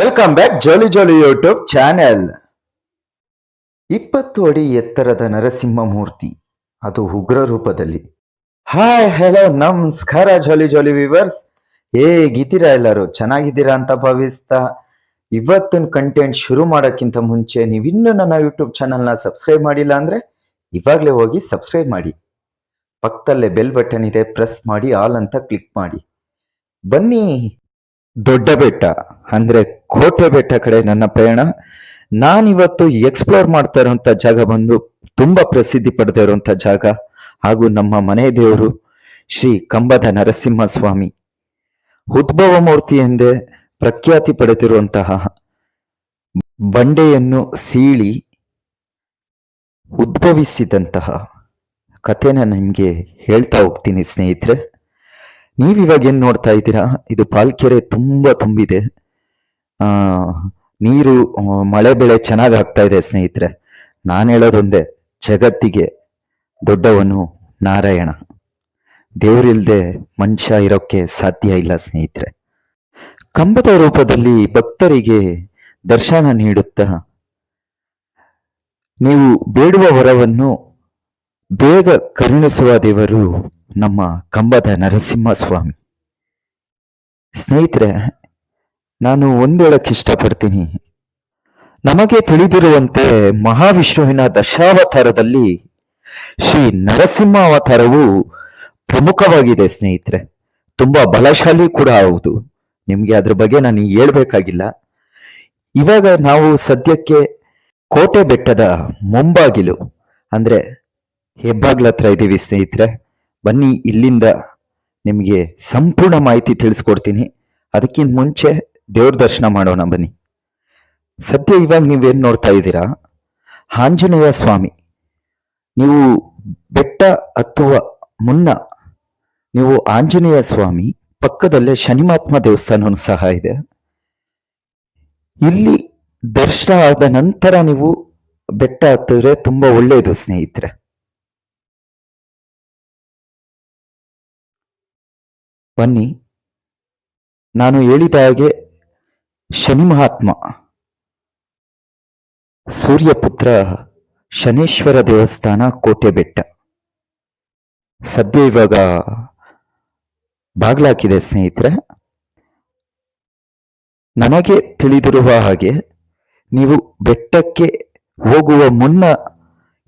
Welcome back Joli Joli YouTube channel. 20 ಅಡಿ ಎತ್ತರದ ನರಸಿಂಹಮೂರ್ತಿ, ಅದು ಉಗ್ರ ರೂಪದಲ್ಲಿ. ಹಾಯ್ ಹಲೋ ನಮಸ್ಕಾರ ಜೋಲಿ ಜೋಲಿ ವಿವರ್ಸ್, ಹೇಗಿದ್ದೀರಾ? ಎಲ್ಲರೂ ಚೆನ್ನಾಗಿದ್ದೀರಾ ಅಂತ ಭಾವಿಸ್ತಾ ಇವತ್ತಿನ ಕಂಟೆಂಟ್ ಶುರು ಮಾಡೋಕ್ಕಿಂತ ಮುಂಚೆ ನೀವಿನ್ನೂ ನನ್ನ ಯೂಟ್ಯೂಬ್ ಚಾನಲ್ನ ಸಬ್ಸ್ಕ್ರೈಬ್ ಮಾಡಿಲ್ಲ ಅಂದರೆ ಇವಾಗಲೇ ಹೋಗಿ ಸಬ್ಸ್ಕ್ರೈಬ್ ಮಾಡಿ. ಪಕ್ಕದಲ್ಲೇ ಬೆಲ್ ಬಟನ್ ಇದೆ, ಪ್ರೆಸ್ ಮಾಡಿ, ಆಲ್ ಅಂತ ಕ್ಲಿಕ್ ಮಾಡಿ. ಬನ್ನಿ ದೊಡ್ಡ ಬೆಟ್ಟ ಅಂದ್ರೆ ಕೋಟೆ ಬೆಟ್ಟ ಕಡೆ ನನ್ನ ಪ್ರಯಾಣ. ನಾನಿವತ್ತು ಎಕ್ಸ್ಪ್ಲೋರ್ ಮಾಡ್ತಾ ಇರುವಂತ ಜಾಗ ಬಂದು ತುಂಬಾ ಪ್ರಸಿದ್ಧಿ ಪಡೆದ ಇರುವಂತ ಜಾಗ ಹಾಗೂ ನಮ್ಮ ಮನೆ ದೇವರು ಶ್ರೀ ಕಂಬದ ನರಸಿಂಹ ಸ್ವಾಮಿ ಉದ್ಭವ ಮೂರ್ತಿ ಎಂದೇ ಪ್ರಖ್ಯಾತಿ ಪಡೆದಿರುವಂತಹ ಬಂಡೆಯನ್ನು ಸೀಳಿ ಉದ್ಭವಿಸಿದಂತಹ ಕಥೆನ ನಿಮ್ಗೆ ಹೇಳ್ತಾ ಹೋಗ್ತೀನಿ ಸ್ನೇಹಿತರೆ. ನೀವಿವಾಗ ಏನ್ ನೋಡ್ತಾ ಇದ್ದೀರಾ, ಇದು ಪಾಲ್ಕೆರೆ ತುಂಬಾ ತುಂಬಿದೆ. ನೀರು ಮಳೆ ಬೆಳೆ ಚೆನ್ನಾಗಿ ಆಗ್ತಾ ಇದೆ ಸ್ನೇಹಿತರೆ. ನಾನು ಹೇಳೋದೊಂದೇ, ಜಗತ್ತಿಗೆ ದೊಡ್ಡವನು ನಾರಾಯಣ. ದೇವರಿಲ್ದೆ ಮನುಷ್ಯ ಇರೋಕ್ಕೆ ಸಾಧ್ಯ ಇಲ್ಲ ಸ್ನೇಹಿತರೆ. ಕಂಬದ ರೂಪದಲ್ಲಿ ಭಕ್ತರಿಗೆ ದರ್ಶನ ನೀಡುತ್ತಾ ನೀವು ಬೇಡುವ ವರವನ್ನು ಬೇಗ ಕರುಣಿಸುವ ದೇವರು ನಮ್ಮ ಕಂಬದ ನರಸಿಂಹ ಸ್ವಾಮಿ. ಸ್ನೇಹಿತರೆ, ನಾನು ಒಂದು ಹೇಳಕ್ಕೆ ಇಷ್ಟಪಡ್ತೀನಿ. ನಮಗೆ ತಿಳಿದಿರುವಂತೆ ಮಹಾವಿಷ್ಣುವಿನ ದಶಾವತಾರದಲ್ಲಿ ಶ್ರೀ ನರಸಿಂಹ ಅವತಾರವು ಪ್ರಮುಖವಾಗಿದೆ ಸ್ನೇಹಿತರೆ. ತುಂಬಾ ಬಲಶಾಲಿ ಕೂಡ ಹೌದು. ನಿಮ್ಗೆ ಅದ್ರ ಬಗ್ಗೆ ನಾನು ಹೇಳ್ಬೇಕಾಗಿಲ್ಲ. ಇವಾಗ ನಾವು ಸದ್ಯಕ್ಕೆ ಕೋಟೆ ಬೆಟ್ಟದ ಮುಂಬಾಗಿಲು ಅಂದ್ರೆ ಹೆಬ್ಬಾಗ್ಲ ಹತ್ರ ಇದ್ದೀವಿ ಸ್ನೇಹಿತರೆ. ಬನ್ನಿ, ಇಲ್ಲಿಂದ ನಿಮಗೆ ಸಂಪೂರ್ಣ ಮಾಹಿತಿ ತಿಳಿಸ್ಕೊಡ್ತೀನಿ. ಅದಕ್ಕಿಂತ ಮುಂಚೆ ದೇವ್ರ ದರ್ಶನ ಮಾಡೋಣ ಬನ್ನಿ. ಸದ್ಯ ಇವಾಗ ನೀವೇನ್ ನೋಡ್ತಾ ಇದ್ದೀರಾ, ಆಂಜನೇಯ ಸ್ವಾಮಿ. ನೀವು ಬೆಟ್ಟ ಹತ್ತುವ ಮುನ್ನ ನೀವು ಆಂಜನೇಯ ಸ್ವಾಮಿ ಪಕ್ಕದಲ್ಲೇ ಶನಿಮಾತ್ಮ ದೇವಸ್ಥಾನವೂ ಸಹ ಇದೆ. ಇಲ್ಲಿ ದರ್ಶನ ಆದ ನಂತರ ನೀವು ಬೆಟ್ಟ ಹತ್ತಿದ್ರೆ ತುಂಬಾ ಒಳ್ಳೆಯದು ಸ್ನೇಹಿತರೆ. ಬನ್ನಿ, ನಾನು ಹೇಳಿದ ಹಾಗೆ ಶನಿ ಮಹಾತ್ಮ ಸೂರ್ಯಪುತ್ರ ಶನೇಶ್ವರ ದೇವಸ್ಥಾನ ಕೋಟೆ ಬೆಟ್ಟ. ಸದ್ಯ ಇವಾಗ ಬಾಗ್ಲಾಕಿದೆ ಸ್ನೇಹಿತರೆ. ನನಗೆ ತಿಳಿದಿರುವ ಹಾಗೆ ನೀವು ಬೆಟ್ಟಕ್ಕೆ ಹೋಗುವ ಮುನ್ನ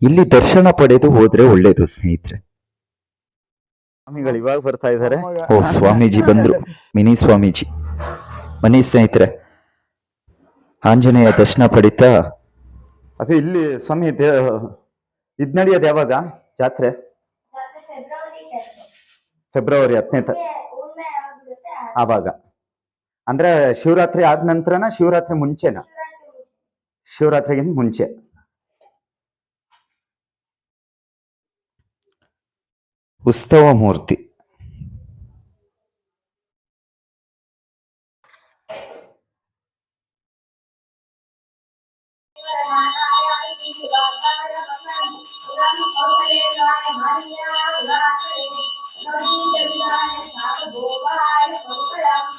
ಇಲ್ಲಿ ದರ್ಶನ ಪಡೆದು ಹೋದ್ರೆ ಒಳ್ಳೇದು ಸ್ನೇಹಿತರೆ. ಸ್ವಾಮಿಗಳು ಇವಾಗ ಬರ್ತಾ ಇದ್ದಾರೆ. ಓ, ಸ್ವಾಮೀಜಿ ಬಂದ್ರು, ಮಿನಿ ಸ್ವಾಮೀಜಿ. ಬನ್ನಿ ಸ್ನೇಹಿತರೆ, ಆಂಜನೇಯ ದರ್ಶನ ಪಡಿತಾ. ಅದೇ ಇಲ್ಲಿ ಸ್ವಾಮಿ ಇದ್ ನಡೆಯೋದು ಯಾವಾಗ ಜಾತ್ರೆ? ಫೆಬ್ರವರಿ 10ನೇ ಆವಾಗ ಅಂದ್ರೆ ಶಿವರಾತ್ರಿ ಆದ ನಂತರನ ಶಿವರಾತ್ರಿ ಮುಂಚೆನಾ? ಶಿವರಾತ್ರಿಗಿಂತ ಮುಂಚೆ. ಉತ್ಸವ ಮೂರ್ತಿ.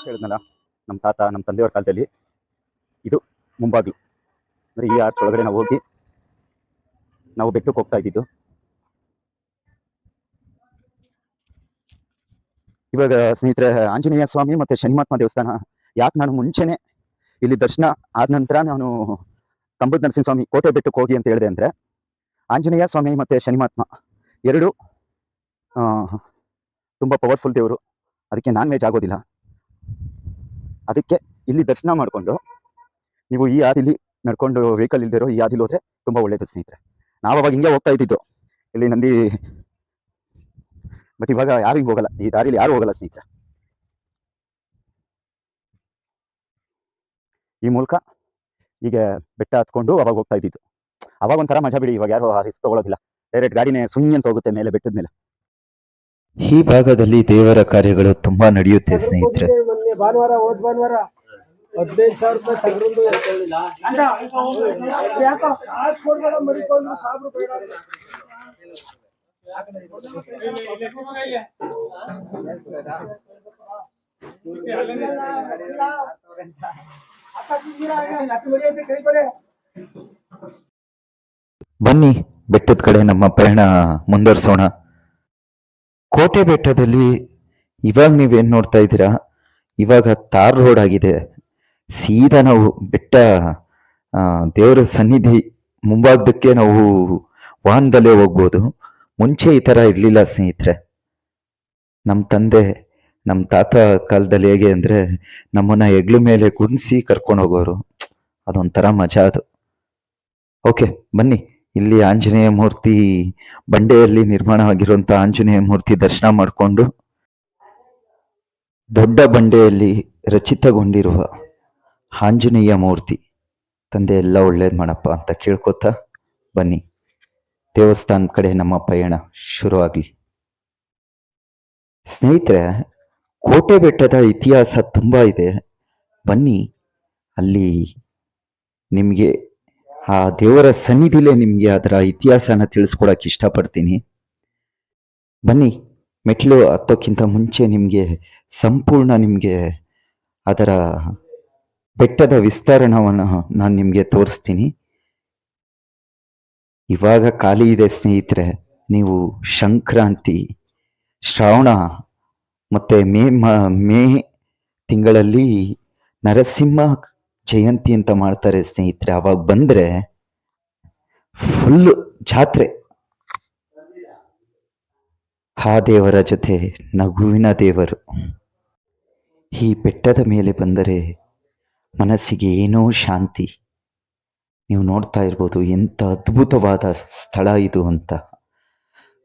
ಹೇಳಿದ್ನಲ್ಲ, ನಮ್ಮ ತಾತ ನಮ್ಮ ತಂದೆಯವರ ಕಾಲದಲ್ಲಿ ಇದು ಮುಂಬಾಗ್ಲು. ಅಂದ್ರೆ ಈ ಆರ್ಚ್ ಒಳಗಡೆ ನಾವು ಹೋಗಿ ನಾವು ಬೆಟ್ಟಕ್ಕೆ ಹೋಗ್ತಾ ಇದ್ದಿದ್ದು. ಇವಾಗ ಸ್ನೇಹಿತರೆ, ಆಂಜನೇಯ ಸ್ವಾಮಿ ಮತ್ತೆ ಶನಿಮಾತ್ಮ ದೇವಸ್ಥಾನ ಯಾಕೆ ನಾನು ಮುಂಚೆನೆ ಇಲ್ಲಿ ದರ್ಶನ ಆದ ನಂತರ ನಾನು ಕಂಬದ ನರಸಿಂಹ ಸ್ವಾಮಿ ಕೋಟೆ ಬೆಟ್ಟಕ್ಕೆ ಹೋಗಿ ಅಂತ ಹೇಳಿದೆ ಅಂದ್ರೆ, ಆಂಜನೇಯ ಸ್ವಾಮಿ ಮತ್ತೆ ಶನಿಮಾತ್ಮ ಎರಡು ತುಂಬಾ ಪವರ್ಫುಲ್ ದೇವರು. ಅದಕ್ಕೆ ನಾನ್ ವೆಜ್ ಆಗೋದಿಲ್ಲ. ಅದಕ್ಕೆ ಇಲ್ಲಿ ದರ್ಶನ ಮಾಡಿಕೊಂಡು ನೀವು ಈ ಹಾದಿಲಿ ನಡ್ಕೊಂಡು ವೆಹಿಕಲ್ ಇಲ್ದಿರೋ ಈ ಹಾದಿಲಿ ಹೋದ್ರೆ ತುಂಬಾ ಒಳ್ಳೇದು ಸ್ನೇಹಿತರೆ. ನಾವು ಅವಾಗ ಹಿಂಗೆ ಹೋಗ್ತಾ ಇದ್ದಿದ್ದು ಇಲ್ಲಿ ನಂದಿ. ಬಟ್ ಇವಾಗ ಯಾರು ಹಿಂಗೆ ಹೋಗಲ್ಲ, ಈ ದಾರಿಲಿ ಯಾರು ಹೋಗಲ್ಲ ಸ್ನೇಹಿತರೆ. ಈ ಮೂಲಕ ಈಗ ಬೆಟ್ಟ ಹತ್ಕೊಂಡು ಅವಾಗ ಹೋಗ್ತಾ ಇದ್ದಿದ್ದು. ಅವಾಗ ಒಂಥರ ಮಜಾ ಬಿಡಿ. ಇವಾಗ ಯಾರು ರಿಸ್ಕ್ ತಗೊಳ್ಳೋದಿಲ್ಲ, ಡೈರೆಕ್ಟ್ ಗಾಡಿನೇ ಸುಮ್ಮನೆ ಅಂತ ಹೋಗುತ್ತೆ ಮೇಲೆ ಬೆಟ್ಟದ ಮೇಲೆ. ಈ ಭಾಗದಲ್ಲಿ ದೇವರ ಕಾರ್ಯಗಳು ತುಂಬಾ ನಡೆಯುತ್ತೆ ಸ್ನೇಹಿತರೆ. ಭಾನುವಾರ ಹೋದ್ ಭಾನುವಾರ 15,000 ರೂಪಾಯಿ ತಗೊಂಡು ಬನ್ನಿ ಬೆಟ್ಟದ ಕಡೆ ನಮ್ಮ ಪಯಣ ಮುಂದುವರಿಸೋಣ. ಕೋಟೆ ಬೆಟ್ಟದಲ್ಲಿ ಇವಾಗ ನೀವೇನ್ ನೋಡ್ತಾ ಇದ್ದೀರಾ, ಇವಾಗ ತಾರ್ ರೋಡ್ ಆಗಿದೆ. ಸೀದಾ ನಾವು ಬೆಟ್ಟ ದೇವರ ಸನ್ನಿಧಿ ಮುಂಭಾಗದಕ್ಕೆ ನಾವು ವಾಹನದಲ್ಲೇ ಹೋಗ್ಬೋದು. ಮುಂಚೆ ಈ ತರ ಇರ್ಲಿಲ್ಲ ಸ್ನೇಹಿತರೆ. ನಮ್ಮ ತಂದೆ ನಮ್ಮ ತಾತ ಕಾಲದಲ್ಲಿ ಹೇಗೆ ಅಂದ್ರೆ ನಮ್ಮನ್ನ ಹೆಗ್ಲ ಮೇಲೆ ಕುಣಿಸಿ ಕರ್ಕೊಂಡು ಹೋಗೋರು. ಅದೊಂಥರ ಮಜಾ ಅದು. ಓಕೆ ಬನ್ನಿ, ಇಲ್ಲಿ ಆಂಜನೇಯ ಮೂರ್ತಿ, ಬಂಡೆಯಲ್ಲಿ ನಿರ್ಮಾಣವಾಗಿರುವಂತ ಆಂಜನೇಯ ಮೂರ್ತಿ ದರ್ಶನ ಮಾಡಿಕೊಂಡು ದೊಡ್ಡ ಬಂಡೆಯಲ್ಲಿ ರಚಿತಗೊಂಡಿರುವ ಆಂಜನೇಯ ಮೂರ್ತಿ ತಂದೆ ಎಲ್ಲ ಒಳ್ಳೇದ್ ಮಾಡಪ್ಪ ಅಂತ ಕೇಳ್ಕೊತಾ ಬನ್ನಿ, ದೇವಸ್ಥಾನದ ಕಡೆ ನಮ್ಮ ಪಯಣ ಶುರು ಆಗ್ಲಿ. ಸ್ನೇಹಿತರೆ, ಕೋಟೆ ಬೆಟ್ಟದ ಇತಿಹಾಸ ತುಂಬಾ ಇದೆ. ಬನ್ನಿ, ಅಲ್ಲಿ ನಿಮ್ಗೆ ಆ ದೇವರ ಸನ್ನಿಧಿಲೇ ನಿಮ್ಗೆ ಅದರ ಇತಿಹಾಸನ ತಿಳಿಸ್ಕೊಡಕ್ ಇಷ್ಟಪಡ್ತೀನಿ. ಬನ್ನಿ, ಮೆಟ್ಲು ಹತ್ತೋಕ್ಕಿಂತ ಮುಂಚೆ ನಿಮ್ಗೆ ಸಂಪೂರ್ಣ ನಿಮ್ಗೆ ಅದರ ಬೆಟ್ಟದ ವಿಸ್ತರಣವನ್ನು ನಾನು ನಿಮ್ಗೆ ತೋರಿಸ್ತೀನಿ. ಇವಾಗ ಖಾಲಿ ಇದೆ ಸ್ನೇಹಿತರೆ. ನೀವು ಸಂಕ್ರಾಂತಿ, ಶ್ರಾವಣ ಮತ್ತೆ ಮೇ ತಿಂಗಳಲ್ಲಿ ನರಸಿಂಹ ಜಯಂತಿ ಅಂತ ಮಾಡ್ತಾರೆ ಸ್ನೇಹಿತರೆ. ಅವಾಗ ಬಂದ್ರೆ ಫುಲ್ ಜಾತ್ರೆ. ಆ ದೇವರ ಜೊತೆ ನಗುವಿನ ದೇವರು. ಈ ಬೆಟ್ಟದ ಮೇಲೆ ಬಂದರೆ ಮನಸ್ಸಿಗೆ ಏನೋ ಶಾಂತಿ. ನೀವು ನೋಡ್ತಾ ಇರ್ಬೋದು ಎಂತ ಅದ್ಭುತವಾದ ಸ್ಥಳ ಇದು ಅಂತ.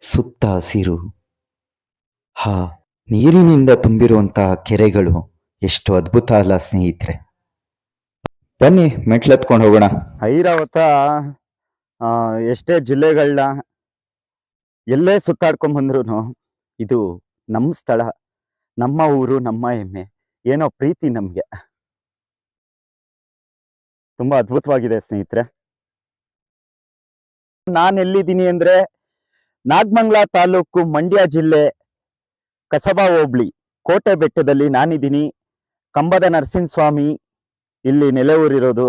ಸುತ್ತ ಹಸಿರು, ಹಾ ನೀರಿನಿಂದ ತುಂಬಿರುವಂತಹ ಕೆರೆಗಳು, ಎಷ್ಟು ಅದ್ಭುತ ಅಲ್ಲ ಸ್ನೇಹಿತರೆ. ಬನ್ನಿ ಮೆಟ್ಲತ್ಕೊಂಡು ಹೋಗೋಣ. ಐರಾವತ ಎಷ್ಟೇ ಜಿಲ್ಲೆಗಳನ್ನ ಎಲ್ಲೇ ಸುತ್ತಾಡ್ಕೊಂಡ್ ಬಂದ್ರು ಇದು ನಮ್ಮ ಸ್ಥಳ, ನಮ್ಮ ಊರು, ನಮ್ಮ ಹೆಮ್ಮೆ. ಏನೋ ಪ್ರೀತಿ ನಮ್ಗೆ. ತುಂಬಾ ಅದ್ಭುತವಾಗಿದೆ ಸ್ನೇಹಿತರೆ. ನಾನು ಎಲ್ಲಿದ್ದೀನಿ ಅಂದ್ರೆ ನಾಗಮಂಗಲ ತಾಲೂಕು, ಮಂಡ್ಯ ಜಿಲ್ಲೆ, ಕಸಬಾ ಹೋಬಳಿ, ಕೋಟೆ ಬೆಟ್ಟದಲ್ಲಿ ನಾನಿದ್ದೀನಿ. ಕಂಬದ ನರಸಿಂಹಸ್ವಾಮಿ ಇಲ್ಲಿ ನೆಲೆಯೂರಿರೋದು.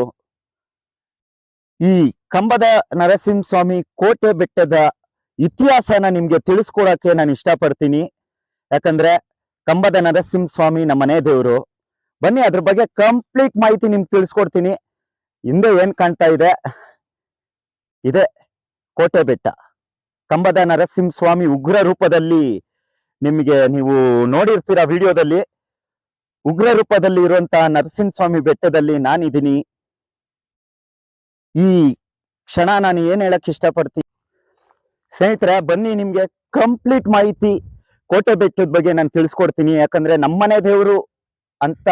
ಈ ಕಂಬದ ನರಸಿಂಹಸ್ವಾಮಿ ಕೋಟೆ ಬೆಟ್ಟದ ಇತಿಹಾಸನ ನಿಮ್ಗೆ ತಿಳಿಸ್ಕೊಡಕ್ಕೆ ನಾನು ಇಷ್ಟಪಡ್ತೀನಿ. ಯಾಕಂದ್ರೆ ಕಂಬದ ನರಸಿಂಹಸ್ವಾಮಿ ನಮ್ಮ ಮನೆ ದೇವರು. ಬನ್ನಿ, ಅದ್ರ ಬಗ್ಗೆ ಕಂಪ್ಲೀಟ್ ಮಾಹಿತಿ ನಿಮ್ಗೆ ತಿಳಿಸ್ಕೊಡ್ತೀನಿ. ಹಿಂದೆ ಏನ್ ಕಾಣ್ತಾ ಇದೆ, ಇದೆ ಕೋಟೆ ಬೆಟ್ಟ. ಕಂಬದ ನರಸಿಂಹಸ್ವಾಮಿ ಉಗ್ರ ರೂಪದಲ್ಲಿ ನಿಮಗೆ ನೀವು ನೋಡಿರ್ತೀರ ವಿಡಿಯೋದಲ್ಲಿ. ಉಗ್ರ ರೂಪದಲ್ಲಿ ಇರುವಂತಹ ನರಸಿಂಹಸ್ವಾಮಿ ಬೆಟ್ಟದಲ್ಲಿ ನಾನಿದ್ದೀನಿ. ಈ ಕ್ಷಣ ನಾನು ಏನ್ ಹೇಳಕ್ ಇಷ್ಟಪಡ್ತೀನಿ ಸ್ನೇಹಿತರೆ, ಬನ್ನಿ ನಿಮ್ಗೆ ಕಂಪ್ಲೀಟ್ ಮಾಹಿತಿ ಕೋಟೆ ಬೆಟ್ಟದ ಬಗ್ಗೆ ನಾನು ತಿಳಿಸ್ಕೊಡ್ತೀನಿ. ಯಾಕಂದ್ರೆ ನಮ್ಮನೆ ದೇವರು ಅಂತ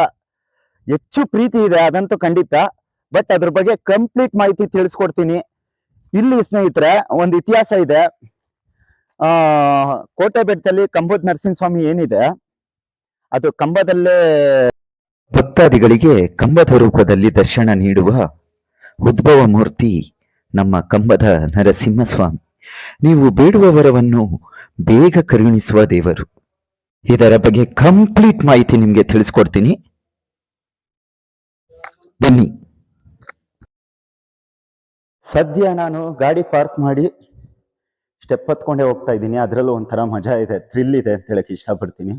ಹೆಚ್ಚು ಪ್ರೀತಿ ಇದೆ, ಅದಂತೂ ಖಂಡಿತ. ಬಟ್ ಅದ್ರ ಬಗ್ಗೆ ಕಂಪ್ಲೀಟ್ ಮಾಹಿತಿ ತಿಳಿಸ್ಕೊಡ್ತೀನಿ. ಇಲ್ಲಿ ಸ್ನೇಹಿತರೆ ಒಂದು ಇತಿಹಾಸ ಇದೆ. ಕೋಟೆ ಬೆಟ್ಟದಲ್ಲಿ ಕಂಬದ ನರಸಿಂಹಸ್ವಾಮಿ ಏನಿದೆ, ಅದು ಕಂಬದಲ್ಲೇ ಭಕ್ತಾದಿಗಳಿಗೆ ಕಂಬದ ರೂಪದಲ್ಲಿ ದರ್ಶನ ನೀಡುವ ಉದ್ಭವ ಮೂರ್ತಿ ನಮ್ಮ ಕಂಬದ ನರಸಿಂಹಸ್ವಾಮಿ. ನೀವು ಬೇಡುವ ವರವನ್ನು ಬೇಗ ಕರುಣಿಸುವ ದೇವರು. ಇದರ ಬಗ್ಗೆ ಕಂಪ್ಲೀಟ್ ಮಾಹಿತಿ ನಿಮ್ಗೆ ತಿಳಿಸ್ಕೊಡ್ತೀನಿ. ಬನ್ನಿ. ಸದ್ಯ ನಾನು ಗಾಡಿ ಪಾರ್ಕ್ ಮಾಡಿ ಸ್ಟೆಪ್ ಹತ್ಕೊಂಡೇ ಹೋಗ್ತಾ ಇದ್ದೀನಿ. ಅದರಲ್ಲೂ ಒಂಥರ ಮಜಾ ಇದೆ, ಥ್ರಿಲ್ ಇದೆ ಅಂತ ಹೇಳಕ್ ಇಷ್ಟಪಡ್ತೀನಿ.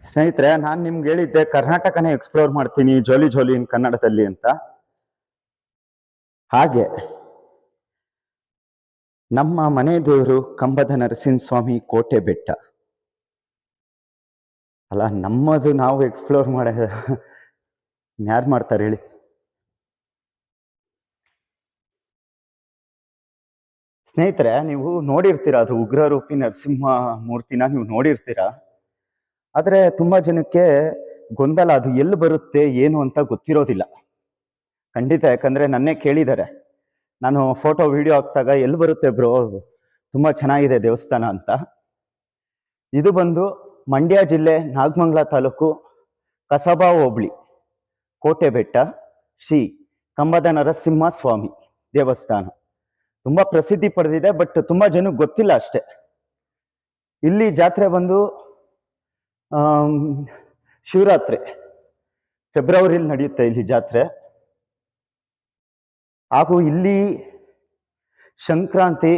ಸ್ನೇಹಿತರೆ, ನಾನು ನಿಮ್ಗೆ ಹೇಳಿದ್ದೆ ಕರ್ನಾಟಕನೇ ಎಕ್ಸ್ಪ್ಲೋರ್ ಮಾಡ್ತೀನಿ ಜೋಲಿ ಜೋಲಿ ಇನ್ ಕನ್ನಡದಲ್ಲಿ ಅಂತ. ಹಾಗೆ ನಮ್ಮ ಮನೆ ದೇವರು ಕಂಬದ ನರಸಿಂಹಸ್ವಾಮಿ ಕೋಟೆ ಬೆಟ್ಟ ಅಲ್ಲ, ನಮ್ಮದು ನಾವು ಎಕ್ಸ್ಪ್ಲೋರ್ ಮಾಡ ಯಾರು ಮಾಡ್ತಾರೆ ಹೇಳಿ. ಸ್ನೇಹಿತರೆ, ನೀವು ನೋಡಿರ್ತೀರಾ, ಅದು ಉಗ್ರರೂಪಿ ನರಸಿಂಹ ಮೂರ್ತಿನ ನೀವು ನೋಡಿರ್ತೀರಾ. ಆದ್ರೆ ತುಂಬಾ ಜನಕ್ಕೆ ಗೊಂದಲ, ಅದು ಎಲ್ಲಿ ಬರುತ್ತೆ ಏನು ಅಂತ ಗೊತ್ತಿರೋದಿಲ್ಲ ಖಂಡಿತ. ಯಾಕಂದ್ರೆ ನನ್ನೇ ಕೇಳಿದ್ದಾರೆ, ನಾನು ಫೋಟೋ ವಿಡಿಯೋ ಹಾಕ್ದಾಗ ಎಲ್ಲಿ ಬರುತ್ತೆ ಬ್ರೋ, ತುಂಬಾ ಚೆನ್ನಾಗಿದೆ ದೇವಸ್ಥಾನ ಅಂತ. ಇದು ಬಂದು ಮಂಡ್ಯ ಜಿಲ್ಲೆ, ನಾಗಮಂಗಲ ತಾಲೂಕು, ಕಸಬಾ ಹೋಬಳಿ, ಕೋಟೆ ಬೆಟ್ಟ, ಶ್ರೀ ಕಂಬದ ನರಸಿಂಹ ಸ್ವಾಮಿ ದೇವಸ್ಥಾನ. ತುಂಬಾ ಪ್ರಸಿದ್ಧಿ ಪಡೆದಿದೆ, ಬಟ್ ತುಂಬಾ ಜನಕ್ಕೆ ಗೊತ್ತಿಲ್ಲ ಅಷ್ಟೇ. ಇಲ್ಲಿ ಜಾತ್ರೆ ಬಂದು ಶಿವರಾತ್ರಿ ಫೆಬ್ರವರಿಲಿ ನಡೆಯುತ್ತೆ ಇಲ್ಲಿ ಜಾತ್ರೆ. ಹಾಗೂ ಇಲ್ಲಿ ಸಂಕ್ರಾಂತಿ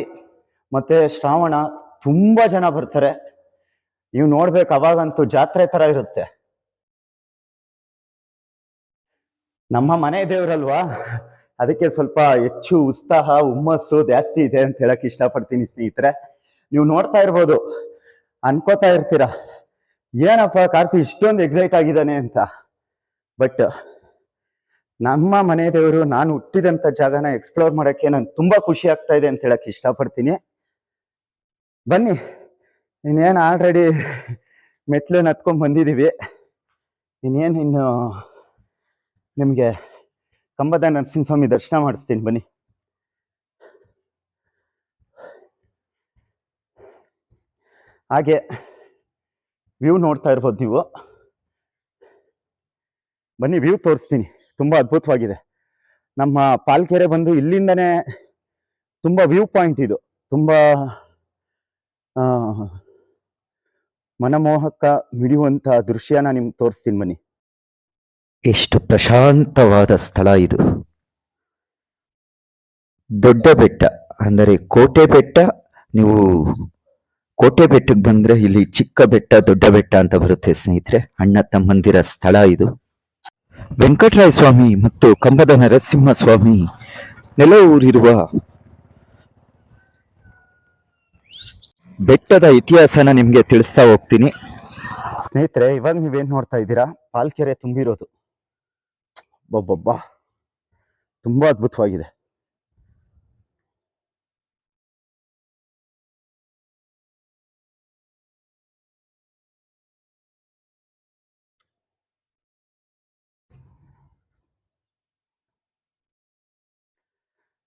ಮತ್ತೆ ಶ್ರಾವಣ ತುಂಬಾ ಜನ ಬರ್ತಾರೆ. ನೀವು ನೋಡ್ಬೇಕು, ಅವಾಗಂತೂ ಜಾತ್ರೆ ತರ ಇರುತ್ತೆ. ನಮ್ಮ ಮನೆ ದೇವರಲ್ವಾ, ಅದಕ್ಕೆ ಸ್ವಲ್ಪ ಹೆಚ್ಚು ಉತ್ಸಾಹ ಹುಮ್ಮಸ್ಸು ಜಾಸ್ತಿ ಇದೆ ಅಂತ ಹೇಳಕ್ ಇಷ್ಟಪಡ್ತೀನಿ ಸ್ನೇಹಿತರೆ. ನೀವು ನೋಡ್ತಾ ಇರ್ಬೋದು, ಅನ್ಕೋತಾ ಇರ್ತೀರಾ ಏನಪ್ಪ ಕಾರ್ತಿ ಇಷ್ಟೊಂದು ಎಕ್ಸೈಟ್ ಆಗಿದ್ದಾನೆ ಅಂತ. ಬಟ್ ನಮ್ಮ ಮನೆ ದೇವರು, ನಾನು ಹುಟ್ಟಿದಂತ ಜಾಗನ ಎಕ್ಸ್ಪ್ಲೋರ್ ಮಾಡಕ್ಕೆ ನಂಗೆ ತುಂಬಾ ಖುಷಿ ಆಗ್ತಾ ಇದೆ ಅಂತ ಹೇಳಕ್ ಇಷ್ಟಪಡ್ತೀನಿ. ಬನ್ನಿ, ಇನ್ನೇನು ಆಲ್ರೆಡಿ ಮೆಟ್ಲನ್ನ ಹತ್ಕೊಂಡ್ ಬಂದಿದೀವಿ. ಇನ್ನು ನಿಮ್ಗೆ ಕಂಬದ ನರಸಿಂಹಸ್ವಾಮಿ ದರ್ಶನ ಮಾಡಿಸ್ತೀನಿ ಬನ್ನಿ. ಹಾಗೆ ವ್ಯೂ ನೋಡ್ತಾ ಇರ್ಬೋದು ನೀವು. ಬನ್ನಿ, ವ್ಯೂ ತೋರಿಸ್ತೀನಿ. ತುಂಬಾ ಅದ್ಭುತವಾಗಿದೆ. ನಮ್ಮ ಪಾಲ್ಕೆರೆ ಬಂದು ಇಲ್ಲಿಂದನೇ ತುಂಬಾ ವ್ಯೂ ಪಾಯಿಂಟ್ ಇದು. ತುಂಬಾ ಮನಮೋಹಕ ಮಿಡಿಯುವಂತ ದೃಶ್ಯನ ನಿಮ್ಗೆ ತೋರಿಸ್ತೀನಿ ಬನ್ನಿ. ಎಷ್ಟು ಪ್ರಶಾಂತವಾದ ಸ್ಥಳ ಇದು. ದೊಡ್ಡ ಬೆಟ್ಟ ಅಂದರೆ ಕೋಟೆ ಬೆಟ್ಟ. ನೀವು ಕೋಟೆ ಬೆಟ್ಟಕ್ಕೆ ಬಂದ್ರೆ ಇಲ್ಲಿ ಚಿಕ್ಕ ಬೆಟ್ಟ, ದೊಡ್ಡ ಬೆಟ್ಟ ಅಂತ ಬರುತ್ತೆ ಸ್ನೇಹಿತರೆ. ಅಣ್ಣ ತಮ್ಮಂದಿರ ಸ್ಥಳ ಇದು. ವೆಂಕಟರಾಯ ಸ್ವಾಮಿ ಮತ್ತು ಕಂಬದ ನರಸಿಂಹ ಸ್ವಾಮಿ ನೆಲೆಯೂರಿರುವ ಬೆಟ್ಟದ ಇತಿಹಾಸನ ನಿಮ್ಗೆ ತಿಳಿಸ್ತಾ ಹೋಗ್ತೀನಿ ಸ್ನೇಹಿತರೆ. ಇವಾಗ ನೀವೇನ್ ನೋಡ್ತಾ ಇದ್ದೀರಾ, ಪಾಲ್ಕೆರೆ ತುಂಬಿರೋದು. ಬೊಬ್ಬೊಬ್ಬ, ತುಂಬಾ ಅದ್ಭುತವಾಗಿದೆ.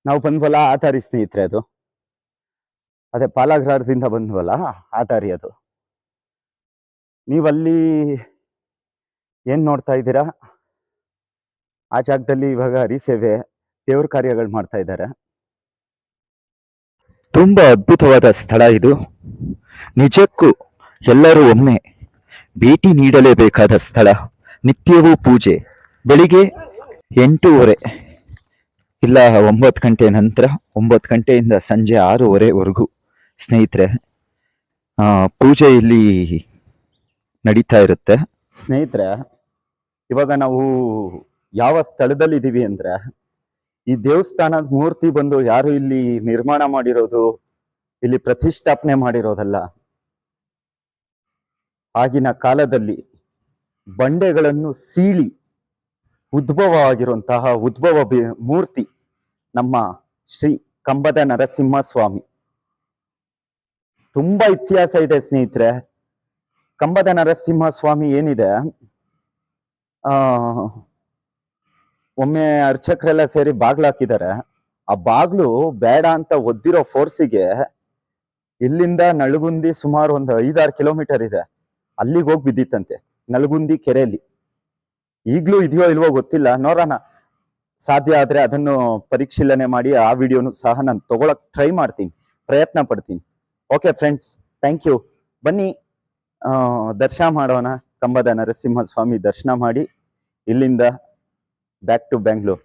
ನಾವು ಬಂದ್ವಲ್ಲ ಆ ದಾರಿ ಸ್ನೇಹಿತರೆ, ಅದು ಅದೇ ಪಾಲಾಗ್ರಾರದಿಂದ ಬಂದ್ವಲ್ಲ ಆ ದಾರಿ ಅದು. ನೀವಲ್ಲಿ ಏನ್ ನೋಡ್ತಾ ಇದ್ದೀರಾ, ಆ ಜಾಗದಲ್ಲಿ ಇವಾಗ ಹರಿಸೇವೆ, ದೇವ್ರ ಕಾರ್ಯಗಳು ಮಾಡ್ತಾ ಇದ್ದಾರೆ. ತುಂಬಾ ಅದ್ಭುತವಾದ ಸ್ಥಳ ಇದು. ನಿಜಕ್ಕೂ ಎಲ್ಲರೂ ಒಮ್ಮೆ ಭೇಟಿ ನೀಡಲೇಬೇಕಾದ ಸ್ಥಳ. ನಿತ್ಯವೂ ಪೂಜೆ ಬೆಳಿಗ್ಗೆ 8:30 ಇಲ್ಲ 9 ಗಂಟೆ ನಂತರ, 9 ಗಂಟೆಯಿಂದ ಸಂಜೆ 6:30ವರೆಗೂ ಸ್ನೇಹಿತರೆ ಪೂಜೆ ಇಲ್ಲಿ ನಡೀತಾ ಇರುತ್ತೆ. ಸ್ನೇಹಿತರೆ, ಇವಾಗ ನಾವು ಯಾವ ಸ್ಥಳದಲ್ಲಿ ಇದೀವಿ ಅಂದ್ರೆ, ಈ ದೇವಸ್ಥಾನದ ಮೂರ್ತಿ ಬಂದು ಯಾರು ಇಲ್ಲಿ ನಿರ್ಮಾಣ ಮಾಡಿರೋದು, ಇಲ್ಲಿ ಪ್ರತಿಷ್ಠಾಪನೆ ಮಾಡಿರೋದಲ್ಲ. ಆಗಿನ ಕಾಲದಲ್ಲಿ ಬಂಡೆಗಳನ್ನು ಸೀಳಿ ಉದ್ಭವ ಆಗಿರುವಂತಹ ಮೂರ್ತಿ ನಮ್ಮ ಶ್ರೀ ಕಂಬದ ನರಸಿಂಹ ಸ್ವಾಮಿ. ತುಂಬಾ ಇತಿಹಾಸ ಇದೆ ಸ್ನೇಹಿತರೆ. ಕಂಬದ ನರಸಿಂಹ ಸ್ವಾಮಿ ಏನಿದೆ, ಒಮ್ಮೆ ಅರ್ಚಕರೆಲ್ಲ ಸೇರಿ ಬಾಗ್ಲು ಹಾಕಿದ್ದಾರೆ. ಆ ಬಾಗ್ಲು ಬೇಡ ಅಂತ ಒದ್ದಿರೋ ಫೋರ್ಸಿಗೆ ಇಲ್ಲಿಂದ ನಳಗುಂದಿ ಸುಮಾರು ಒಂದು 5-6 ಕಿಲೋಮೀಟರ್ ಇದೆ, ಅಲ್ಲಿಗೆ ಹೋಗಿ ಬಿದ್ದಿತ್ತಂತೆ, ನಳಗುಂದಿ ಕೆರೆಯಲ್ಲಿ. ಈಗ್ಲೂ ಇದೆಯೋ ಇಲ್ವೋ ಗೊತ್ತಿಲ್ಲ, ನೋಡೋಣ. ಸಾಧ್ಯ ಆದ್ರೆ ಅದನ್ನು ಪರಿಶೀಲನೆ ಮಾಡಿ ಆ ವಿಡಿಯೋನು ಸಹ ನಾನು ತಗೊಳಕ್ ಟ್ರೈ ಮಾಡ್ತೀನಿ, ಪ್ರಯತ್ನ ಪಡ್ತೀನಿ. Okay friends, thank you. ಬನ್ನಿ ದರ್ಶನ ಮಾಡೋಣ. ಕಂಬದ ನರಸಿಂಹ ಸ್ವಾಮಿ ದರ್ಶನ ಮಾಡಿ ಇಲ್ಲಿಂದ ಬ್ಯಾಕ್ ಟು ಬ್ಯಾಂಗ್ಳೂರ್.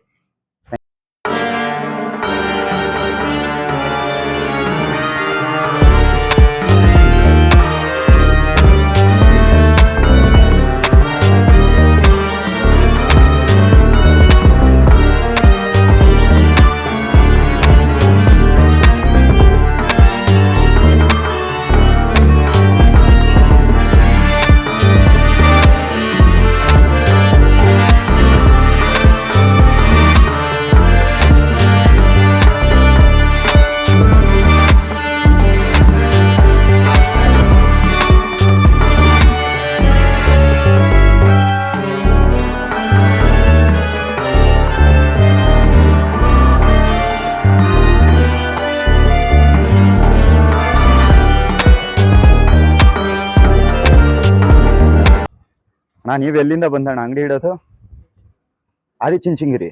ನೀವು ಎಲ್ಲಿಂದ ಬಂದಣ್ಣ ಅಂಗಡಿ ಇಡೋದು? ಆದಿಚುಂಚನಗಿರಿ.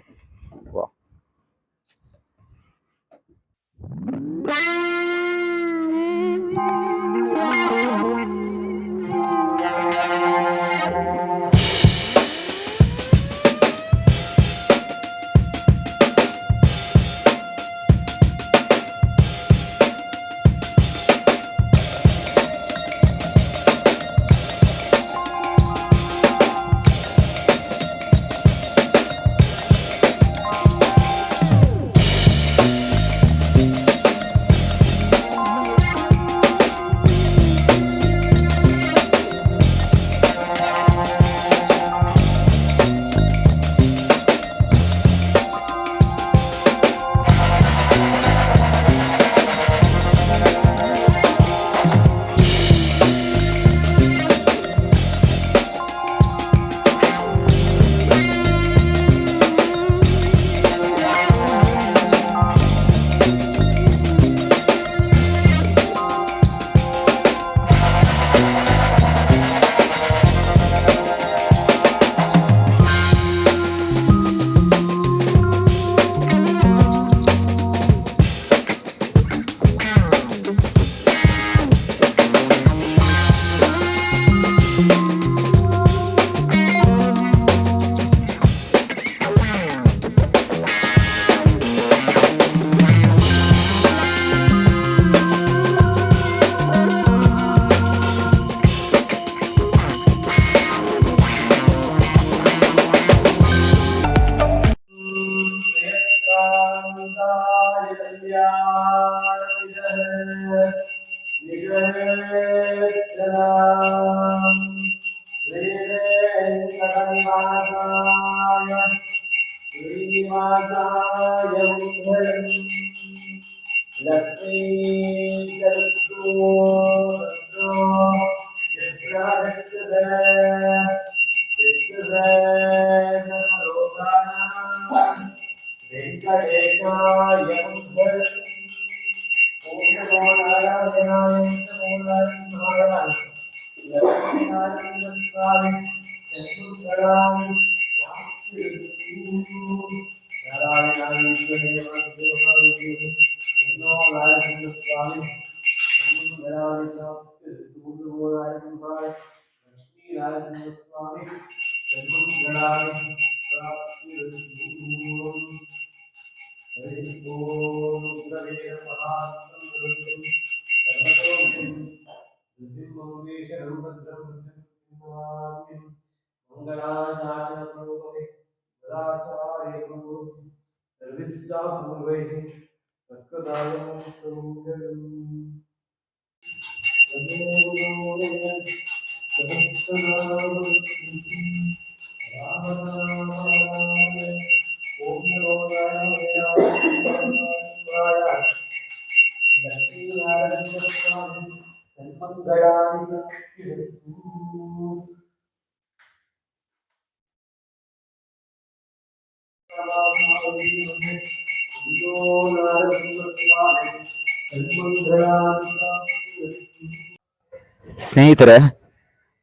ಸ್ನೇಹಿತರೆ,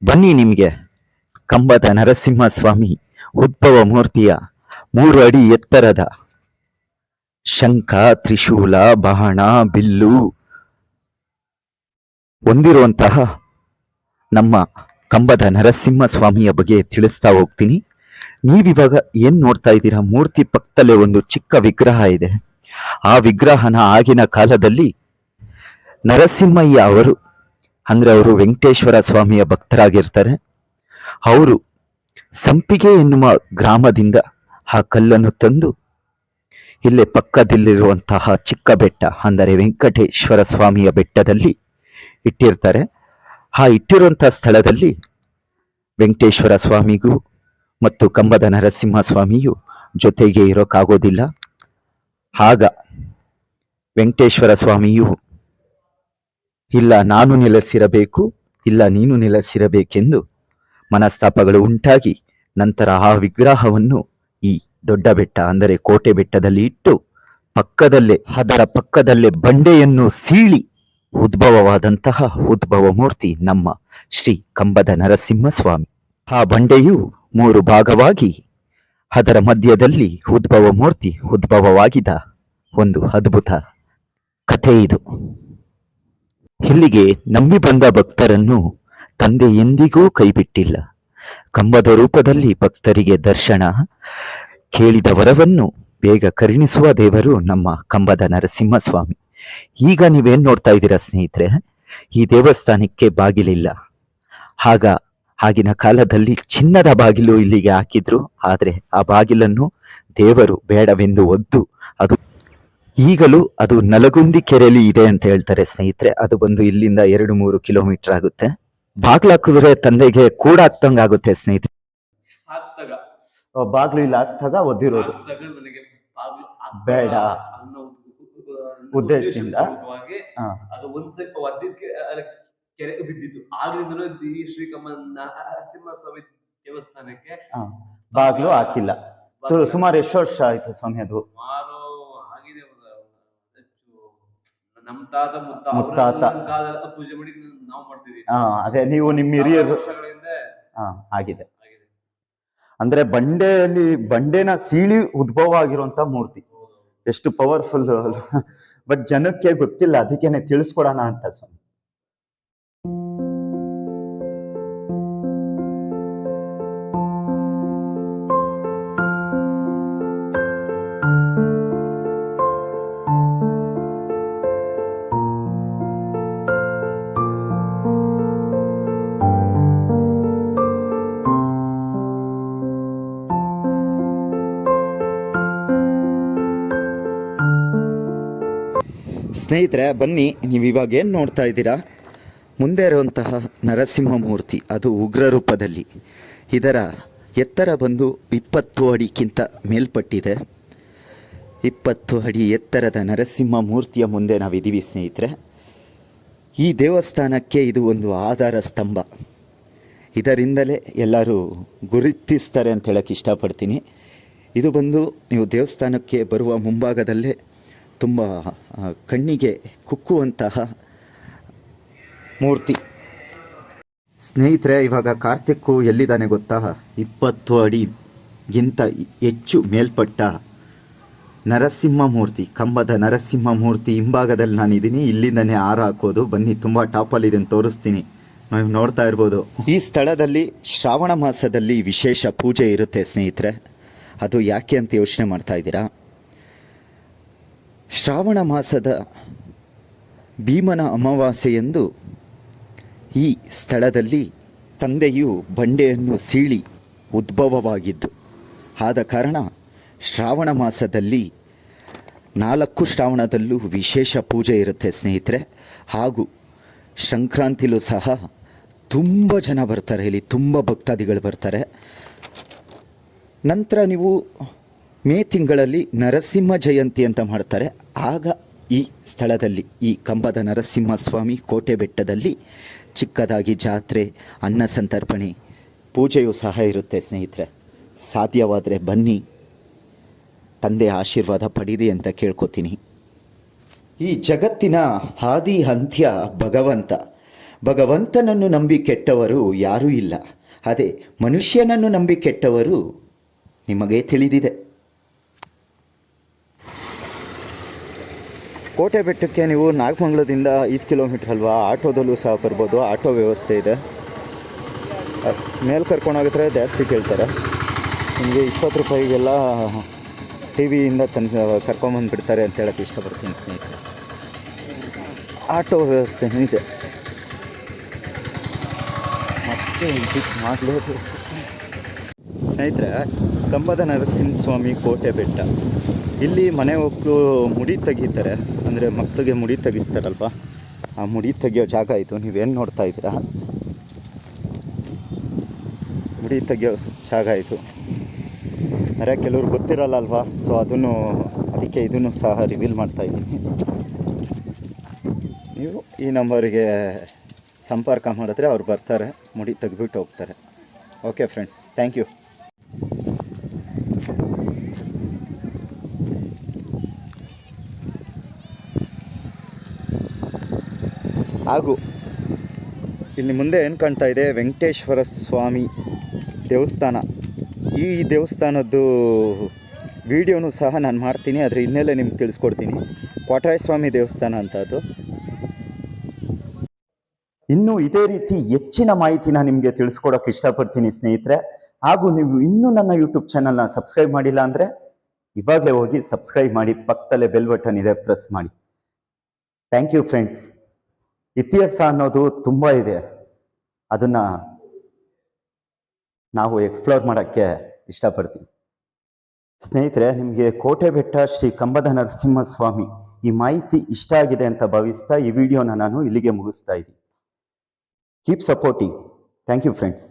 ಬನ್ನಿ ನಿಮಗೆ ಕಂಬದ ನರಸಿಂಹ ಸ್ವಾಮಿ ಉದ್ಭವ ಮೂರ್ತಿಯ 3 ಅಡಿ ಎತ್ತರದ ಶಂಖ, ತ್ರಿಶೂಲ, ಬಾಣ, ಬಿಲ್ಲು ಹೊಂದಿರುವಂತಹ ನಮ್ಮ ಕಂಬದ ನರಸಿಂಹ ಸ್ವಾಮಿಯ ಬಗ್ಗೆ ತಿಳಿಸ್ತಾ ಹೋಗ್ತೀನಿ. ನೀವಿವಾಗ ಏನ್ ನೋಡ್ತಾ ಇದ್ದೀರಾ, ಮೂರ್ತಿ ಪಕ್ಕದಲ್ಲೇ ಒಂದು ಚಿಕ್ಕ ವಿಗ್ರಹ ಇದೆ. ಆ ವಿಗ್ರಹನ ಆಗಿನ ಕಾಲದಲ್ಲಿ ನರಸಿಂಹಯ್ಯ ಅವರು ಅಂದ್ರೆ ಅವರು ವೆಂಕಟೇಶ್ವರ ಸ್ವಾಮಿಯ ಭಕ್ತರಾಗಿರ್ತಾರೆ. ಅವರು ಸಂಪಿಗೆ ಎನ್ನುವ ಗ್ರಾಮದಿಂದ ಆ ಕಲ್ಲನ್ನು ತಂದು ಇಲ್ಲೇ ಪಕ್ಕದಲ್ಲಿರುವಂತಹ ಚಿಕ್ಕ ಬೆಟ್ಟ ಅಂದರೆ ವೆಂಕಟೇಶ್ವರ ಸ್ವಾಮಿಯ ಬೆಟ್ಟದಲ್ಲಿ ಇಟ್ಟಿರ್ತಾರೆ. ಆ ಇಟ್ಟಿರುವಂತಹ ಸ್ಥಳದಲ್ಲಿ ವೆಂಕಟೇಶ್ವರ ಸ್ವಾಮಿಗೂ ಮತ್ತು ಕಂಬದ ನರಸಿಂಹ ಸ್ವಾಮಿಯು ಜೊತೆಗೆ ಇರೋಕ್ಕಾಗೋದಿಲ್ಲ. ಆಗ ವೆಂಕಟೇಶ್ವರ ಸ್ವಾಮಿಯು ಇಲ್ಲ ನಾನು ನೆಲೆಸಿರಬೇಕು, ಇಲ್ಲ ನೀನು ನೆಲೆಸಿರಬೇಕೆಂದು ಮನಸ್ತಾಪಗಳು ಉಂಟಾಗಿ ನಂತರ ಆ ವಿಗ್ರಹವನ್ನು ಈ ದೊಡ್ಡ ಬೆಟ್ಟ ಅಂದರೆ ಕೋಟೆ ಬೆಟ್ಟದಲ್ಲಿ ಇಟ್ಟು ಅದರ ಪಕ್ಕದಲ್ಲೇ ಬಂಡೆಯನ್ನು ಸೀಳಿ ಉದ್ಭವವಾದಂತಹ ಉದ್ಭವ ಮೂರ್ತಿ ನಮ್ಮ ಶ್ರೀ ಕಂಬದ ನರಸಿಂಹ ಸ್ವಾಮಿ. ಆ ಬಂಡೆಯು 3 ಭಾಗವಾಗಿ ಅದರ ಮಧ್ಯದಲ್ಲಿ ಉದ್ಭವ ಮೂರ್ತಿ ಉದ್ಭವವಾಗಿದ್ದ ಒಂದು ಅದ್ಭುತ ಕಥೆ ಇದು. ಇಲ್ಲಿಗೆ ನಂಬಿ ಬಂದ ಭಕ್ತರನ್ನು ತಂದೆ ಎಂದಿಗೂ ಕೈಬಿಟ್ಟಿಲ್ಲ. ಕಂಬದ ರೂಪದಲ್ಲಿ ಭಕ್ತರಿಗೆ ದರ್ಶನ, ಕೇಳಿದ ವರವನ್ನು ಬೇಗ ಕರುಣಿಸುವ ದೇವರು ನಮ್ಮ ಕಂಬದ ನರಸಿಂಹಸ್ವಾಮಿ. ಈಗ ನೀವೇನ್ ನೋಡ್ತಾ ಇದ್ದೀರಾ ಸ್ನೇಹಿತರೆ, ಈ ದೇವಸ್ಥಾನಕ್ಕೆ ಬಾಗಿಲಿಲ್ಲ. ಆಗಿನ ಕಾಲದಲ್ಲಿ ಚಿನ್ನದ ಬಾಗಿಲು ಇಲ್ಲಿಗೆ ಹಾಕಿದ್ರು. ಆದರೆ ಆ ಬಾಗಿಲನ್ನು ದೇವರು ಬೇಡವೆಂದು ಒದ್ದು ಅದು ಈಗಲೂ ಅದು ನಲಗುಂದಿ ಕೆರೆಯಲ್ಲಿ ಇದೆ ಅಂತ ಹೇಳ್ತಾರೆ ಸ್ನೇಹಿತರೆ. ಅದು ಬಂದು ಇಲ್ಲಿಂದ 2-3 ಕಿಲೋಮೀಟರ್ ಆಗುತ್ತೆ. ಬಾಗ್ಲು ಹಾಕಿದ್ರೆ ತಂದೆಗೆ ಕೂಡ ಆಗುತ್ತೆ ಸ್ನೇಹಿತರೆ. ಹಾಕ್ದಾಗ ಬಾಗ್ಲು ಇಲ್ಲ ಹಾಕ್ದಾಗ ಒದ್ದಿರೋದು ಹಾಕ್ದಾಗ ನನಗೆ ಬಾಗ್ಲು ಬೇಡ ಅನ್ನೋ ಉದ್ದೇಶದಿಂದ ಹಾ. ಅದು ಒಂದ್ಸತಿ ಒದ್ದಿದ್ಕೆ ಕೆರೆ ಬಿದ್ದಿತ್ತು. ಆಗ್ಲಿಂದಲೂ ಈ ನರಸಿಂಹಸ್ವಾಮಿ ದೇವಸ್ಥಾನಕ್ಕೆ ಬಾಗ್ಲು ಹಾಕಿಲ್ಲ. ಸುಮಾರು ಎಷ್ಟು ವರ್ಷ ಆಯ್ತು ಸ್ವಾಮಿ ಅದು? ಸುಮಾರು ಆಗಿದೆ ನಮ್ ತಾತ ಮುತ್ತಾತ ಕಾಲದಲ್ಲಿ ಪೂಜೆ ಮಾಡಿ ನಾವು ಮಾಡ್ತಿದೀವಿ. ಅದೇ ನೀವು ನಿಮ್ಮ ಹಿರಿಯರು ವರ್ಷಗಳಿಂದ ಆಗಿದೆ. ಅಂದ್ರೆ ಬಂಡೆನ ಸೀಳಿ ಉದ್ಭವ ಆಗಿರುವಂತ ಮೂರ್ತಿ. ಎಷ್ಟು ಪವರ್ಫುಲ್. ಬಟ್ ಜನಕ್ಕೆ ಗೊತ್ತಿಲ್ಲ, ಅದಕ್ಕೇನೆ ತಿಳಿಸ್ಕೊಡೋಣ ಅಂತ ಸ್ವಾಮಿ. ಸ್ನೇಹಿತರೆ ಬನ್ನಿ, ನೀವು ಇವಾಗ ಏನು ನೋಡ್ತಾ ಇದ್ದೀರಾ, ಮುಂದೆ ಇರುವಂತಹ ನರಸಿಂಹ ಮೂರ್ತಿ ಅದು ಉಗ್ರ ರೂಪದಲ್ಲಿ. ಇದರ ಎತ್ತರ ಬಂದು 20 ಅಡಿಗಿಂತ ಮೇಲ್ಪಟ್ಟಿದೆ. 20 ಅಡಿ ಎತ್ತರದ ನರಸಿಂಹ ಮೂರ್ತಿಯ ಮುಂದೆ ನಾವಿದ್ದೀವಿ ಸ್ನೇಹಿತರೆ. ಈ ದೇವಸ್ಥಾನಕ್ಕೆ ಇದು ಒಂದು ಆಧಾರ ಸ್ತಂಭ. ಇದರಿಂದಲೇ ಎಲ್ಲರೂ ಗುರುತಿಸ್ತಾರೆ ಅಂತ ಹೇಳಕ್ಕೆ ಇಷ್ಟಪಡ್ತೀನಿ. ಇದು ಬಂದು ನೀವು ದೇವಸ್ಥಾನಕ್ಕೆ ಬರುವ ಮುಂಭಾಗದಲ್ಲೇ ತುಂಬ ಕಣ್ಣಿಗೆ ಕುಕ್ಕುವಂತಹ ಮೂರ್ತಿ. ಸ್ನೇಹಿತರೆ, ಇವಾಗ ಕಾರ್ತಿಕ್ಕು ಎಲ್ಲಿದ್ದಾನೆ ಗೊತ್ತಾ? 20 ಅಡಿಗಿಂತ ಹೆಚ್ಚು ಮೇಲ್ಪಟ್ಟ ನರಸಿಂಹ ಮೂರ್ತಿ, ಕಂಬದ ನರಸಿಂಹ ಮೂರ್ತಿ ಹಿಂಭಾಗದಲ್ಲಿ ನಾನಿದ್ದೀನಿ. ಇಲ್ಲಿಂದನೇ ಹಾರ ಹಾಕೋದು. ಬನ್ನಿ, ತುಂಬ ಟಾಪಲ್ಲಿ ಇದನ್ನು ತೋರಿಸ್ತೀನಿ, ನೀವು ನೋಡ್ತಾ ಇರ್ಬೋದು. ಈ ಸ್ಥಳದಲ್ಲಿ ಶ್ರಾವಣ ಮಾಸದಲ್ಲಿ ವಿಶೇಷ ಪೂಜೆ ಇರುತ್ತೆ ಸ್ನೇಹಿತರೆ. ಅದು ಯಾಕೆ ಅಂತ ಯೋಚನೆ ಮಾಡ್ತಾ ಇದ್ದೀರಾ? ಶ್ರಾವಣ ಮಾಸದ ಭೀಮನ ಅಮಾವಾಸ್ಯೆಯಂದು ಈ ಸ್ಥಳದಲ್ಲಿ ತಂದೆಯು ಬಂಡೆಯನ್ನು ಸೀಳಿ ಉದ್ಭವವಾಗಿದ್ದು, ಆದ ಕಾರಣ ಶ್ರಾವಣ ಮಾಸದಲ್ಲಿ 4 ಶ್ರಾವಣದಲ್ಲೂ ವಿಶೇಷ ಪೂಜೆ ಇರುತ್ತೆ ಸ್ನೇಹಿತರೆ. ಹಾಗೂ ಸಂಕ್ರಾಂತಿಲೂ ಸಹ ತುಂಬ ಜನ ಬರ್ತಾರೆ, ಇಲ್ಲಿ ತುಂಬ ಭಕ್ತಾದಿಗಳು ಬರ್ತಾರೆ. ನಂತರ ನೀವು ಮೇ ತಿಂಗಳಲ್ಲಿ ನರಸಿಂಹ ಜಯಂತಿ ಅಂತ ಮಾಡ್ತಾರೆ. ಆಗ ಈ ಸ್ಥಳದಲ್ಲಿ, ಈ ಕಂಬದ ನರಸಿಂಹಸ್ವಾಮಿ ಕೋಟೆ ಬೆಟ್ಟದಲ್ಲಿ ಚಿಕ್ಕದಾಗಿ ಜಾತ್ರೆ, ಅನ್ನ ಸಂತರ್ಪಣೆ, ಪೂಜೆಯೂ ಸಹ ಇರುತ್ತೆ ಸ್ನೇಹಿತರೆ. ಸಾಧ್ಯವಾದರೆ ಬನ್ನಿ, ತಂದೆ ಆಶೀರ್ವಾದ ಪಡೀರಿ ಅಂತ ಕೇಳ್ಕೊತೀನಿ. ಈ ಜಗತ್ತಿನ ಆದಿ ಅಂತ್ಯ ಭಗವಂತನನ್ನು ನಂಬಿ ಕೆಟ್ಟವರು ಯಾರೂ ಇಲ್ಲ. ಅದೇ ಮನುಷ್ಯನನ್ನು ನಂಬಿ ಕೆಟ್ಟವರು ನಿಮಗೆ ತಿಳಿದಿದೆ. ಕೋಟೆ ಬೆಟ್ಟಕ್ಕೆ ನೀವು ನಾಗಮಂಗಲದಿಂದ 5 ಕಿಲೋಮೀಟ್ರ್ ಅಲ್ವಾ, ಆಟೋದಲ್ಲೂ ಸಹ ಬರ್ಬೋದು. ಆಟೋ ವ್ಯವಸ್ಥೆ ಇದೆ. ಮೇಲೆ ಕರ್ಕೊಂಡೋಗಿದ್ರೆ ಜಾಸ್ತಿ ಕೇಳ್ತಾರೆ. ನಿಮಗೆ 20 ರೂಪಾಯಿಗೆಲ್ಲ ಟಿ ವಿಯಿಂದ ಕರ್ಕೊಂಬಂದುಬಿಡ್ತಾರೆ ಅಂತ ಹೇಳೋಕ್ಕೆ ಇಷ್ಟಪಡ್ತೀನಿ ಸ್ನೇಹಿತರೆ. ಆಟೋ ವ್ಯವಸ್ಥೆ ಇದೆ. ಮತ್ತೆ ಮಾಡಲೇಬೇಕು ಸ್ನೇಹಿತರೆ. ಕಂಬದ ನರಸಿಂಹಸ್ವಾಮಿ ಕೋಟೆ ಬೆಟ್ಟ, ಇಲ್ಲಿ ಮನೆ ಒಕ್ಕಲು ಮುಡಿ ತೆಗಿತಾರೆ. ಅಂದರೆ ಮಕ್ಕಳಿಗೆ ಮುಡಿ ತೆಗಿಸ್ತಾರಲ್ವ, ಆ ಮುಡಿ ತೆಗಿಯೋ ಜಾಗ ಇದು. ನೀವೇನು ನೋಡ್ತಾ ಇದ್ದೀರಾ, ಮುಡಿ ತೆಗಿಯೋ ಜಾಗ ಇದು. ಅಂದರೆ ಕೆಲವ್ರು ಗೊತ್ತಿರಲ್ಲ ಅಲ್ವಾ, ಸೊ ಅದಕ್ಕೆ ಇದನ್ನು ಸಹ ರಿವೀಲ್ ಮಾಡ್ತಾ ಇದ್ದೀನಿ. ನೀವು ಈ ನಂಬರಿಗೆ ಸಂಪರ್ಕ ಮಾಡಿದ್ರೆ ಅವ್ರು ಬರ್ತಾರೆ, ಮುಡಿ ತೆಗೆದ್ಬಿಟ್ಟು ಹೋಗ್ತಾರೆ. Okay friends, thank you. ಹಾಗೂ ಇಲ್ಲಿ ಮುಂದೆ ಏನು ಕಾಣ್ತಾ ಇದೆ, ವೆಂಕಟೇಶ್ವರ ಸ್ವಾಮಿ ದೇವಸ್ಥಾನ. ಈ ದೇವಸ್ಥಾನದ್ದು ವಿಡಿಯೋನು ಸಹ ನಾನು ಮಾಡ್ತೀನಿ, ಅದರ ಹಿನ್ನೆಲೆ ನಿಮ್ಗೆ ತಿಳಿಸ್ಕೊಡ್ತೀನಿ. ಕ್ವಾಟರಾಯ ಸ್ವಾಮಿ ದೇವಸ್ಥಾನ ಅಂತ ಅದು. ಇನ್ನು ಇದೇ ರೀತಿ ಹೆಚ್ಚಿನ ಮಾಹಿತಿನ ನಿಮಗೆ ತಿಳಿಸ್ಕೊಡೋಕೆ ಇಷ್ಟಪಡ್ತೀನಿ ಸ್ನೇಹಿತರೆ. ಹಾಗೂ ನೀವು ಇನ್ನೂ ನನ್ನ ಯೂಟ್ಯೂಬ್ ಚಾನಲ್ನ ಸಬ್ಸ್ಕ್ರೈಬ್ ಮಾಡಿಲ್ಲ ಅಂದರೆ ಇವಾಗಲೇ ಹೋಗಿ ಸಬ್ಸ್ಕ್ರೈಬ್ ಮಾಡಿ, ಪಕ್ಕದಲ್ಲೇ ಬೆಲ್ ಬಟನ್ ಇದೆ, ಪ್ರೆಸ್ ಮಾಡಿ. Thank you friends. ಇತಿಹಾಸ ಅನ್ನೋದು ತುಂಬ ಇದೆ, ಅದನ್ನು ನಾವು ಎಕ್ಸ್ಪ್ಲೋರ್ ಮಾಡೋಕ್ಕೆ ಇಷ್ಟಪಡ್ತೀವಿ. ಸ್ನೇಹಿತರೆ, ನಿಮಗೆ ಕೋಟೆ ಬೆಟ್ಟ ಶ್ರೀ ಕಂಬದ ನರಸಿಂಹಸ್ವಾಮಿ ಈ ಮಾಹಿತಿ ಇಷ್ಟ ಆಗಿದೆ ಅಂತ ಭಾವಿಸ್ತಾ ಈ ವಿಡಿಯೋನ ನಾನು ಇಲ್ಲಿಗೆ ಮುಗಿಸ್ತಾ ಇದ್ದೀನಿ. Keep supporting. Thank you friends.